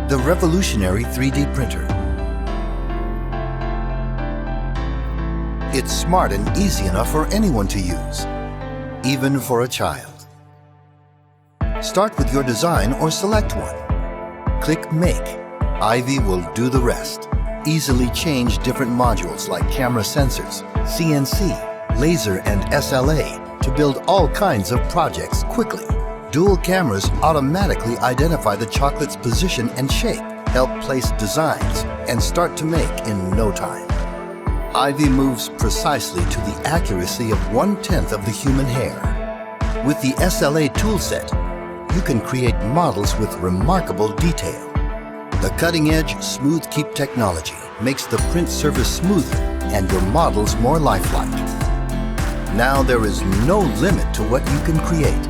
the revolutionary 3D printer. It's smart and easy enough for anyone to use, even for a child. Start with your design or select one. Click Make. Ivy will do the rest. Easily change different modules like camera sensors, CNC, laser and SLA to build all kinds of projects quickly. Dual cameras automatically identify the chocolate's position and shape, help place designs, and start to make in no time. Ivy moves precisely to the accuracy of 1/10 of the human hair. With the SLA toolset, you can create models with remarkable detail. The cutting-edge Smooth Keep technology makes the print surface smoother and your models more lifelike. Now there is no limit to what you can create.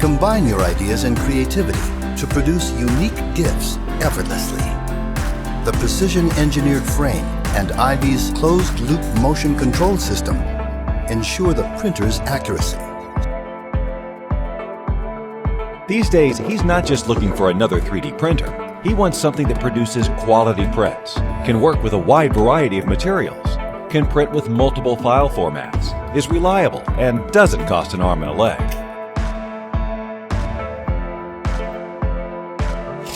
Combine your ideas and creativity to produce unique gifts effortlessly. The precision-engineered frame and Ivy's closed-loop motion control system ensure the printer's accuracy. These days, he's not just looking for another 3D printer. He wants something that produces quality prints, can work with a wide variety of materials, can print with multiple file formats, is reliable, and doesn't cost an arm and a leg.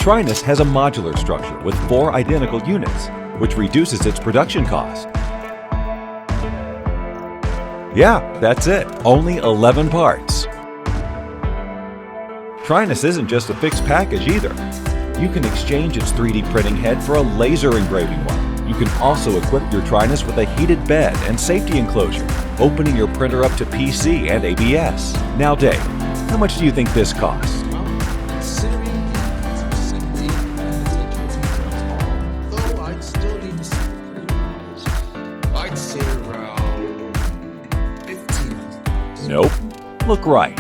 Trinus has a modular structure with 4 identical units, which reduces its production cost. Yeah, that's it. Only 11 parts. Trinus isn't just a fixed package either. You can exchange its 3D printing head for a laser engraving one. You can also equip your Trinus with a heated bed and safety enclosure, opening your printer up to PC and ABS. Now Dave, how much do you think this costs? Nope. Look right.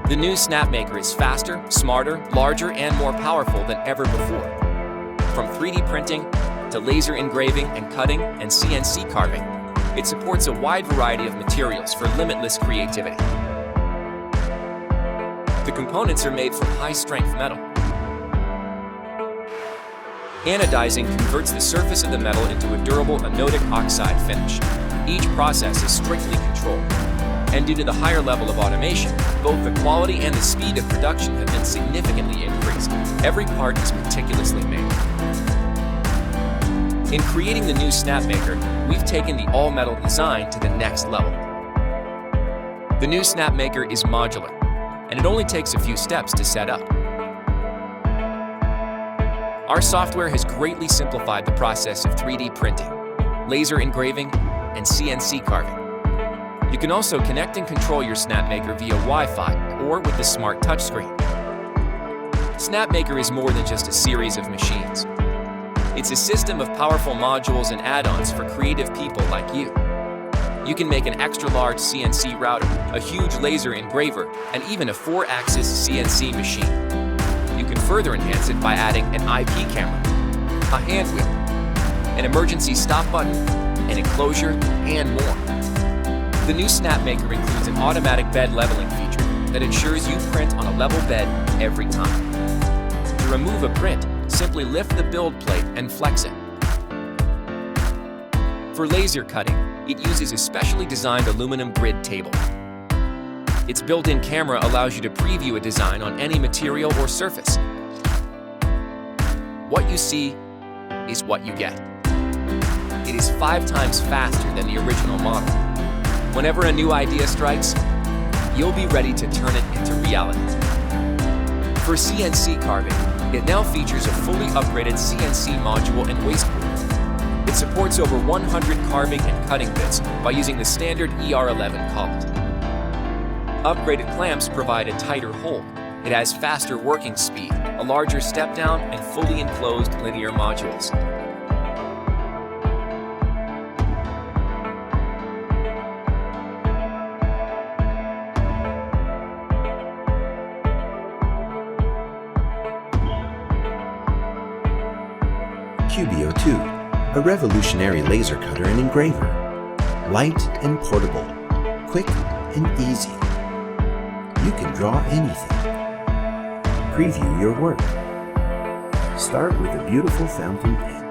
The new SnapMaker is faster, smarter, larger, and more powerful than ever before. From 3D printing to laser engraving and cutting and CNC carving, it supports a wide variety of materials for limitless creativity. The components are made from high-strength metal. Anodizing converts the surface of the metal into a durable anodic oxide finish. Each process is strictly controlled. And due to the higher level of automation, both the quality and the speed of production have been significantly increased. Every part is meticulously made. In creating the new SnapMaker, we've taken the all-metal design to the next level. The new SnapMaker is modular, and it only takes a few steps to set up. Our software has greatly simplified the process of 3D printing, laser engraving, and CNC carving. You can also connect and control your SnapMaker via Wi-Fi or with the smart touchscreen. SnapMaker is more than just a series of machines. It's a system of powerful modules and add-ons for creative people like you. You can make an extra-large CNC router, a huge laser engraver, and even a 4-axis CNC machine. You can further enhance it by adding an IP camera, a hand wheel, an emergency stop button, an enclosure, and more. The new SnapMaker includes an automatic bed leveling feature that ensures you print on a level bed every time. To remove a print, simply lift the build plate and flex it. For laser cutting, it uses a specially designed aluminum grid table. Its built-in camera allows you to preview a design on any material or surface. What you see is what you get. It is 5 times faster than the original model. Whenever a new idea strikes, you'll be ready to turn it into reality. For CNC carving, it now features a fully upgraded CNC module and waste board. It supports over 100 carving and cutting bits by using the standard ER11 collet. Upgraded clamps provide a tighter hold. It has faster working speed, a larger step down, and fully enclosed linear modules. Cubio 2, a revolutionary laser cutter and engraver. Light and portable, quick and easy. You can draw anything. Preview your work. Start with a beautiful fountain pen.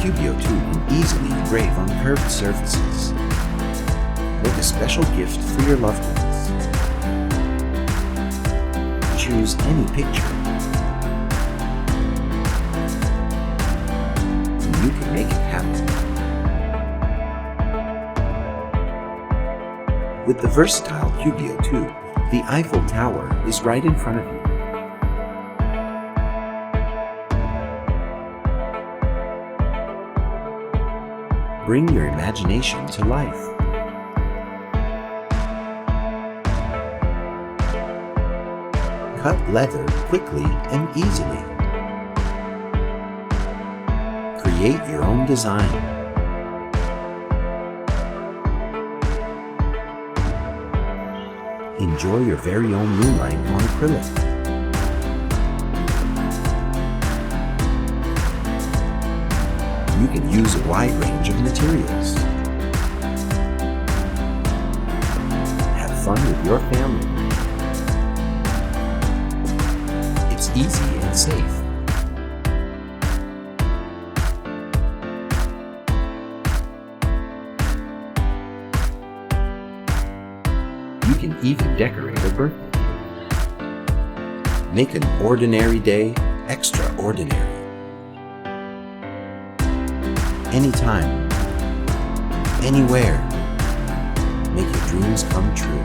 Cubio 2 can easily engrave on curved surfaces. Make a special gift for your loved ones. Choose any picture. You can make it happen. With the versatile Cubio 2, the Eiffel Tower is right in front of you. Bring your imagination to life. Cut leather quickly and easily. Create your own design. Enjoy your very own moonlight on acrylic. You can use a wide range of materials. Have fun with your family. It's easy and safe. You can even decorate a birthday. Make an ordinary day extraordinary. Anytime, anywhere, make your dreams come true.